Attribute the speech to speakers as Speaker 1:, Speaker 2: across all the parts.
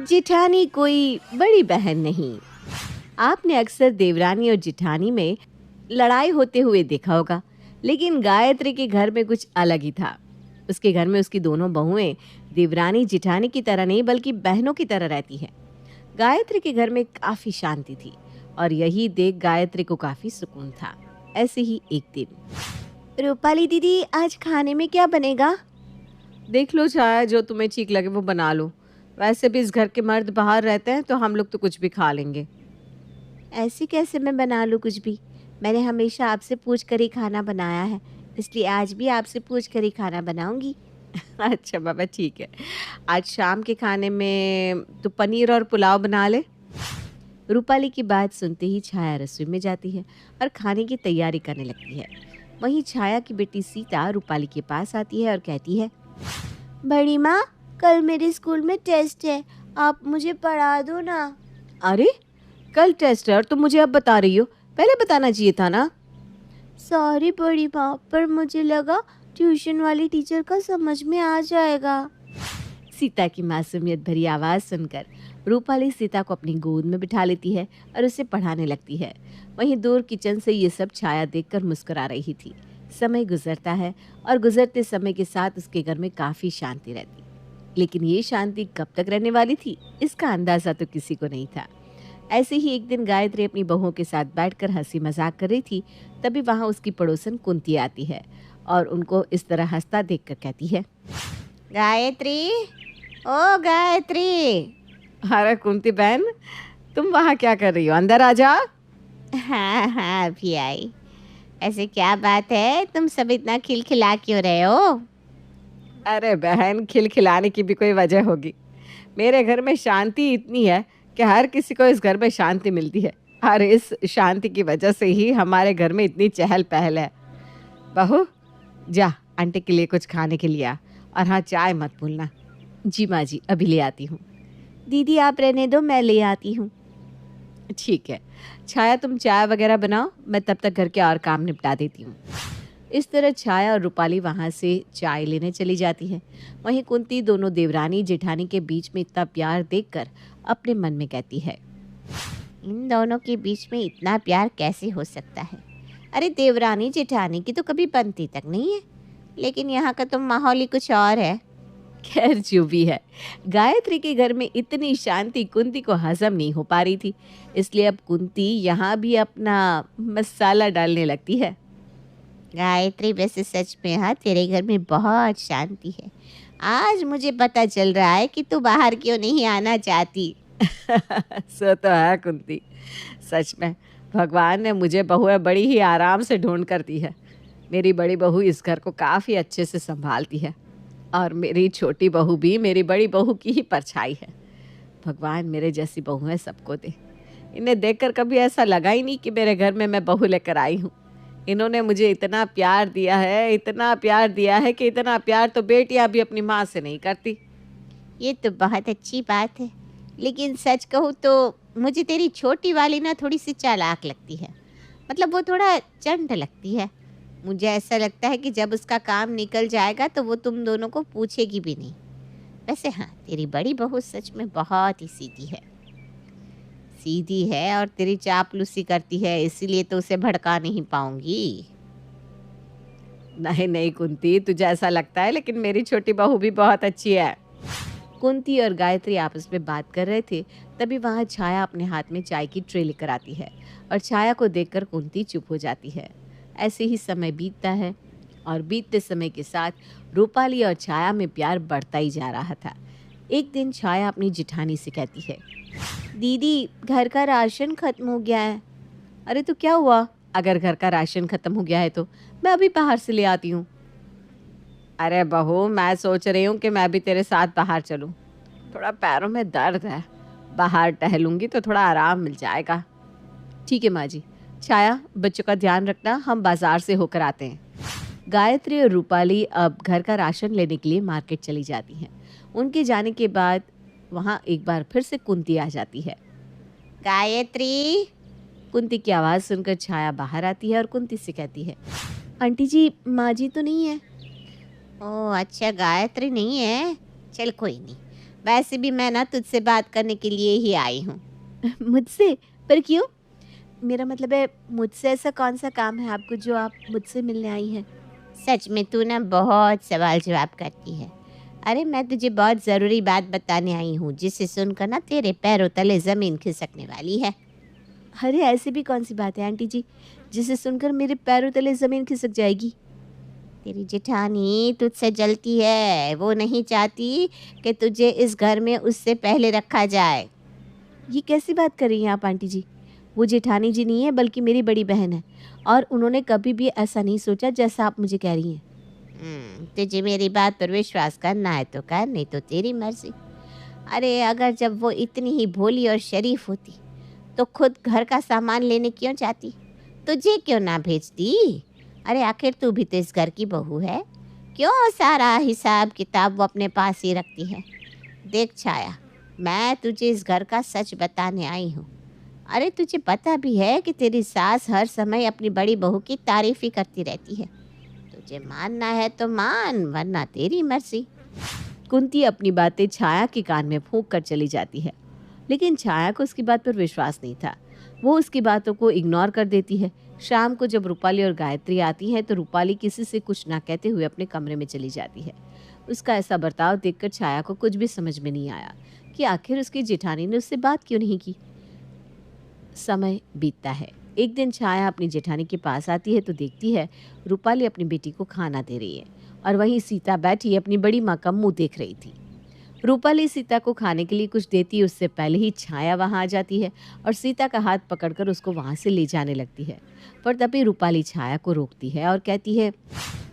Speaker 1: जिठानी कोई बड़ी बहन नहीं। आपने अक्सर देवरानी और जिठानी में लड़ाई होते हुए देखा होगा, लेकिन गायत्री के घर में कुछ अलग ही था। उसके घर में उसकी दोनों बहुएं देवरानी जिठानी की तरह नहीं बल्कि बहनों की तरह रहती हैं। गायत्री के घर में काफी शांति थी और यही देख गायत्री को काफी सुकून था। ऐसे ही एक दिन, रूपाली दीदी आज खाने में क्या बनेगा? देख लो छाया, जो तुम्हें ठीक लगे वो बना लो। वैसे भी इस घर के मर्द बाहर रहते हैं तो हम लोग तो कुछ भी खा लेंगे। ऐसे कैसे मैं बना लूँ कुछ भी? मैंने हमेशा आपसे पूछ कर ही खाना बनाया है, इसलिए आज भी आपसे पूछ कर ही खाना बनाऊंगी। अच्छा बाबा ठीक है। आज शाम के खाने में तो पनीर और पुलाव बना ले। रूपाली की बात सुनते ही छाया रसोई में जाती है और खाने की तैयारी करने लगती है। वहीं छाया की बेटी सीता रूपाली के पास आती है और कहती है, बड़ी माँ, कल मेरे स्कूल में टेस्ट है, आप मुझे पढ़ा दो ना। अरे, कल टेस्ट है और तुम मुझे अब बता रही हो? पहले बताना चाहिए था ना। सॉरी बड़ी माँ, पर मुझे लगा ट्यूशन वाली टीचर का समझ में आ जाएगा। सीता की मासूमियत भरी आवाज़ सुनकर रूपाली सीता को अपनी गोद में बिठा लेती है और उसे पढ़ाने लगती है। वहीं दूर किचन से ये सब छाया देखकर मुस्कुरा रही थी। समय गुजरता है और गुजरते समय के साथ उसके घर में काफ़ी शांति रहती, लेकिन ये शांति कब तक रहने वाली थी इसका अंदाज़ा तो किसी को नहीं था। ऐसे ही एक दिन गायत्री अपनी बहुओं के साथ बैठकर हंसी मजाक कर रही थी। तभी वहाँ उसकी पड़ोसन कुंती आती है और उनको इस तरह हंसता देखकर कहती है, गायत्री, ओ गायत्री। अरे कुंती बहन, तुम वहाँ क्या कर रही हो? अंदर आ जा। हाँ हाँ अभी आई। ऐसे क्या बात है, तुम सब इतना खिलखिला क्यों रहे हो? अरे बहन, खिलखिलाने की भी कोई वजह होगी। मेरे घर में शांति इतनी है कि हर किसी को इस घर में शांति मिलती है और इस शांति की वजह से ही हमारे घर में इतनी चहल पहल है। बहू, जा आंटी के लिए कुछ खाने के लिए आ, और हाँ चाय मत भूलना। जी माँ जी, अभी ले आती हूँ। दीदी आप रहने दो, मैं ले आती हूँ। ठीक है छाया, तुम चाय वगैरह बनाओ, मैं तब तक घर के और काम निपटा देती हूँ। इस तरह छाया और रूपाली वहाँ से चाय लेने चली जाती है। वहीं कुंती दोनों देवरानी जेठानी के बीच में इतना प्यार देखकर अपने मन में कहती है, इन दोनों के बीच में इतना प्यार कैसे हो सकता है? अरे देवरानी जेठानी की तो कभी बनती तक नहीं है, लेकिन यहाँ का तो माहौल ही कुछ और है। खैर जो भी है, गायत्री के घर में इतनी शांति कुंती को हजम नहीं हो पा रही थी, इसलिए अब कुंती यहाँ भी अपना मसाला डालने लगती है। गायत्री वैसे सच में हाँ, तेरे घर में बहुत शांति है। आज मुझे पता चल रहा है कि तू बाहर क्यों नहीं आना चाहती। सो तो है कुंती, सच में भगवान ने मुझे बहू बड़ी ही आराम से ढूंढ कर दी है। मेरी बड़ी बहू इस घर को काफ़ी अच्छे से संभालती है और मेरी छोटी बहू भी मेरी बड़ी बहू की ही परछाई है। भगवान मेरे जैसी बहुएं सबको दे। इन्हें देखकर कभी ऐसा लगा ही नहीं कि मेरे घर में मैं बहू लेकर आई हूँ। इन्होंने मुझे इतना प्यार दिया है, इतना प्यार दिया है कि इतना प्यार तो बेटियां भी अपनी माँ से नहीं करती। ये तो बहुत अच्छी बात है, लेकिन सच कहूँ तो मुझे तेरी छोटी वाली ना थोड़ी सी चालाक लगती है। मतलब वो थोड़ा चंट लगती है। मुझे ऐसा लगता है कि जब उसका काम निकल जाएगा तो वो तुम दोनों को पूछेगी भी नहीं। वैसे हाँ, तेरी बड़ी बहू सच में बहुत ही सीधी है। सीधी है और तेरी चापलूसी करती है, इसीलिए तो उसे भड़का नहीं पाऊंगी। नहीं नहीं कुंती, तुझे ऐसा लगता है, लेकिन मेरी छोटी बहू भी बहुत अच्छी है। कुंती और गायत्री आपस में बात कर रहे थे, तभी वहाँ छाया अपने हाथ में चाय की ट्रे लेकर आती है और छाया को देखकर कुंती चुप हो जाती है। ऐसे ही समय बीतता है और बीतते समय के साथ रूपाली और छाया में प्यार बढ़ता ही जा रहा था। एक दिन छाया अपनी जिठानी से कहती है, दीदी घर का राशन खत्म हो गया है। अरे तो क्या हुआ? अगर घर का राशन खत्म हो गया है तो मैं अभी बाहर से ले आती हूँ। अरे बहू, मैं सोच रही हूँ कि मैं भी तेरे साथ बाहर चलूँ। थोड़ा पैरों में दर्द है, बाहर टहलूंगी तो थोड़ा आराम मिल जाएगा। ठीक है माँ जी। छाया, बच्चों का ध्यान रखना, हम बाजार से होकर आते हैं। गायत्री और रूपाली अब घर का राशन लेने के लिए मार्केट चली जाती हैं। उनके जाने के बाद वहाँ एक बार फिर से कुंती आ जाती है। गायत्री। कुंती की आवाज़ सुनकर छाया बाहर आती है और कुंती से कहती है, आंटी जी, माँ जी तो नहीं है। ओह अच्छा, गायत्री नहीं है, चल कोई नहीं,
Speaker 2: वैसे भी मैं ना तुझसे बात करने के लिए ही आई हूँ।
Speaker 1: मुझसे? पर क्यों? मेरा मतलब है, मुझसे ऐसा कौन सा काम है आपको जो आप मुझसे मिलने आई हैं?
Speaker 2: सच में तू ना बहुत सवाल जवाब करती है। अरे मैं तुझे बहुत ज़रूरी बात बताने आई हूँ, जिसे सुनकर ना तेरे पैरों तले ज़मीन खिसकने वाली है।
Speaker 1: अरे ऐसी भी कौन सी बात है आंटी जी, जिसे सुनकर मेरे पैरों तले ज़मीन खिसक जाएगी?
Speaker 2: तेरी जेठानी तुझसे जलती है, वो नहीं चाहती कि तुझे इस घर में उससे पहले रखा जाए।
Speaker 1: ये कैसी बात कर रही हैं आप आंटी जी? वो जेठानी जी नहीं है, बल्कि मेरी बड़ी बहन है, और उन्होंने कभी भी ऐसा नहीं सोचा जैसा आप मुझे कह रही हैं।
Speaker 2: तुझे मेरी बात पर विश्वास करना है तो कर, नहीं तो तेरी मर्जी। अरे अगर जब वो इतनी ही भोली और शरीफ होती तो खुद घर का सामान लेने क्यों जाती, तुझे क्यों ना भेजती। अरे आखिर तू भी तो इस घर की बहू है, क्यों सारा हिसाब किताब वो अपने पास ही रखती है। देख छाया, मैं तुझे इस घर का सच बताने आई हूँ। अरे तुझे पता भी है कि तेरी सास हर समय अपनी बड़ी बहू की तारीफ ही करती रहती है। तुझे मानना है तो मान, वरना तेरी मर्जी।
Speaker 1: कुंती अपनी बातें छाया के कान में फूंक कर चली जाती है, लेकिन छाया को उसकी बात पर विश्वास नहीं था। वो उसकी बातों को इग्नोर कर देती है। शाम को जब रूपाली और गायत्री आती हैं तो रूपाली किसी से कुछ ना कहते हुए अपने कमरे में चली जाती है। उसका ऐसा बर्ताव देखकर छाया को कुछ भी समझ में नहीं आया कि आखिर उसकी जेठानी ने उससे बात क्यों नहीं की। समय बीतता है। एक दिन छाया अपनी जेठानी के पास आती है तो देखती है रूपाली अपनी बेटी को खाना दे रही है, और वहीं सीता बैठी अपनी बड़ी माँ का मुंह देख रही थी। रूपाली सीता को खाने के लिए कुछ देती उससे पहले ही छाया वहां आ जाती है और सीता का हाथ पकड़कर उसको वहां से ले जाने लगती है। पर तभी रूपाली छाया को रोकती है और कहती है,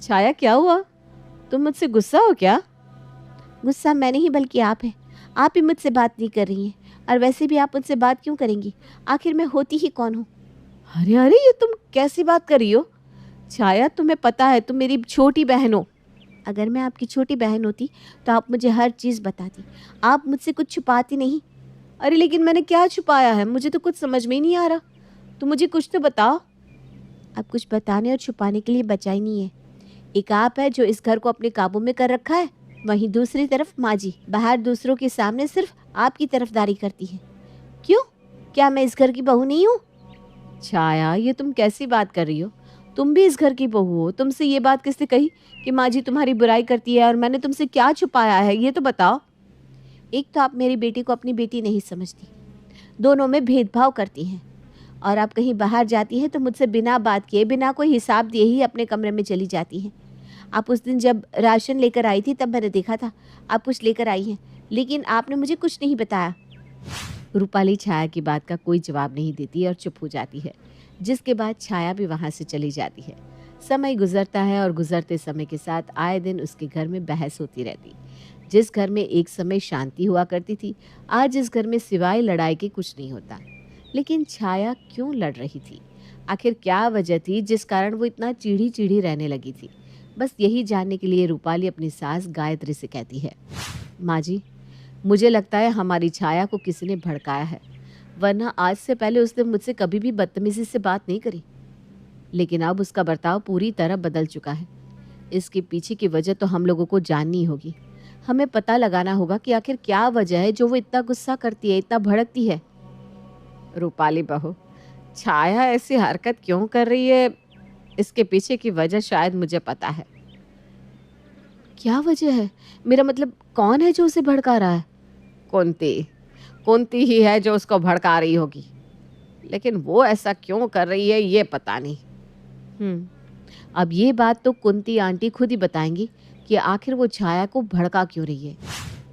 Speaker 1: छाया क्या हुआ? तुम मुझसे गुस्सा हो क्या?
Speaker 2: गुस्सा मैं नहीं बल्कि आप हैं। आप ही मुझसे बात नहीं कर रही हैं, और वैसे भी आप मुझसे बात क्यों करेंगी? आखिर मैं होती ही कौन हूँ?
Speaker 1: अरे अरे, ये तुम कैसी बात कर रही हो? छाया, तुम्हें पता है तुम मेरी छोटी बहन हो।
Speaker 2: अगर मैं आपकी छोटी बहन होती तो आप मुझे हर चीज़ बताती, आप मुझसे कुछ छुपाती नहीं।
Speaker 1: अरे लेकिन मैंने क्या छुपाया है? मुझे तो कुछ समझ में ही नहीं आ रहा। तुम मुझे कुछ तो बताओ।
Speaker 2: अब कुछ बताने और छुपाने के लिए बचा ही नहीं है। एक आप है जो इस घर को अपने काबू में कर रखा है, वहीं दूसरी तरफ माँ जी बाहर दूसरों के सामने सिर्फ आपकी तरफदारी करती है। क्यों? क्या मैं इस घर की बहू नहीं हूँ?
Speaker 1: छाया, ये तुम कैसी बात कर रही हो? तुम भी इस घर की बहू हो। तुमसे ये बात किसने कही कि माँ जी तुम्हारी बुराई करती है? और मैंने तुमसे क्या छुपाया है, ये तो बताओ।
Speaker 2: एक तो आप मेरी बेटी को अपनी बेटी नहीं समझती, दोनों में भेदभाव करती हैं, और आप कहीं बाहर जाती हैं तो मुझसे बिना बात किए, बिना कोई हिसाब दिए ही अपने कमरे में चली जाती हैं। आप उस दिन जब राशन लेकर आई थी तब मैंने देखा था आप कुछ लेकर आई हैं, लेकिन आपने मुझे कुछ नहीं बताया।
Speaker 1: रूपाली छाया की बात का कोई जवाब नहीं देती और चुप हो जाती है, जिसके बाद छाया भी वहां से चली जाती है। समय गुजरता है और गुजरते समय के साथ आए दिन उसके घर में बहस होती रहती। जिस घर में एक समय शांति हुआ करती थी, आज इस घर में सिवाय लड़ाई के कुछ नहीं होता। लेकिन छाया क्यों लड़ रही थी? आखिर क्या वजह थी जिस कारण वो इतना चिढ़ी चिढ़ी रहने लगी थी? बस यही जानने के लिए रूपाली अपनी सास गायत्री से कहती है, माँ जी, मुझे लगता है हमारी छाया को किसी ने भड़काया है, वरना आज से पहले उसने मुझसे कभी भी बदतमीजी से बात नहीं करी। लेकिन अब उसका बर्ताव पूरी तरह बदल चुका है। इसके पीछे की वजह तो हम लोगों को जाननी होगी। हमें पता लगाना होगा कि आखिर क्या वजह है जो वो इतना गुस्सा करती है, इतना भड़कती है। रूपाली बहू, छाया ऐसी हरकत क्यों कर रही है, इसके पीछे की वजह शायद मुझे पता है।
Speaker 2: क्या वजह है? मेरा मतलब कौन है जो उसे भड़का रहा है?
Speaker 1: कुंती। कुंती ही है जो उसको भड़का रही होगी, लेकिन वो ऐसा क्यों कर रही है ये पता नहीं। अब ये बात तो कुंती आंटी खुद ही बताएंगी कि आखिर वो छाया को भड़का क्यों रही है।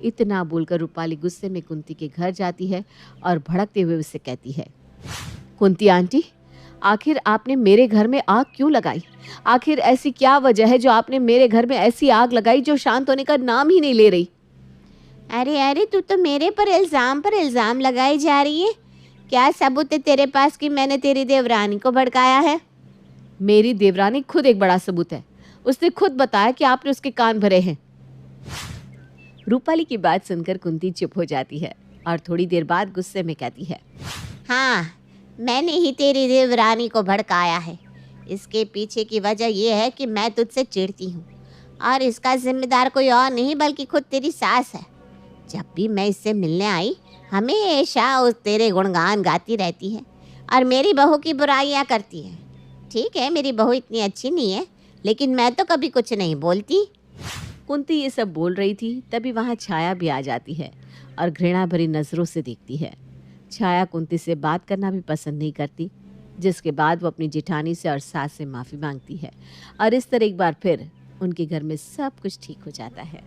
Speaker 1: इतना बोलकर रूपाली गुस्से में कुंती के घर जाती है और भड़कते हुए उससे कहती है, कुंती आंटी, आखिर आपने मेरे घर में आग क्यों लगाई? आखिर ऐसी क्या वजह है जो आपने मेरे घर में ऐसी आग लगाई जो शांत होने का नाम ही नहीं ले रही?
Speaker 2: अरे अरे, तू तो मेरे पर इल्ज़ाम लगाई जा रही है। क्या सबूत है तेरे पास कि मैंने तेरी देवरानी को भड़काया है?
Speaker 1: मेरी देवरानी खुद एक बड़ा सबूत है। उसने खुद बताया कि आपने उसके कान भरे हैं। रूपाली की बात सुनकर कुंती चुप हो जाती है और थोड़ी देर बाद गुस्से में कहती है,
Speaker 2: हाँ, मैंने ही तेरी देवरानी को भड़काया है। इसके पीछे की वजह यह है कि मैं तुझसे चिढ़ती हूँ, और इसका जिम्मेदार कोई और नहीं बल्कि खुद तेरी सास है। जब भी मैं इससे मिलने आई हमेशा उस तेरे गुणगान गाती रहती है और मेरी बहू की बुराइयां करती है। ठीक है, मेरी बहू इतनी अच्छी नहीं है, लेकिन मैं तो कभी कुछ नहीं बोलती।
Speaker 1: कुंती ये सब बोल रही थी, तभी वहाँ छाया भी आ जाती है और घृणा भरी नजरों से देखती है। छाया कुंती से बात करना भी पसंद नहीं करती, जिसके बाद वो अपनी जेठानी से और सास से माफ़ी मांगती है और इस तरह एक बार फिर उनके घर में सब कुछ ठीक हो जाता है।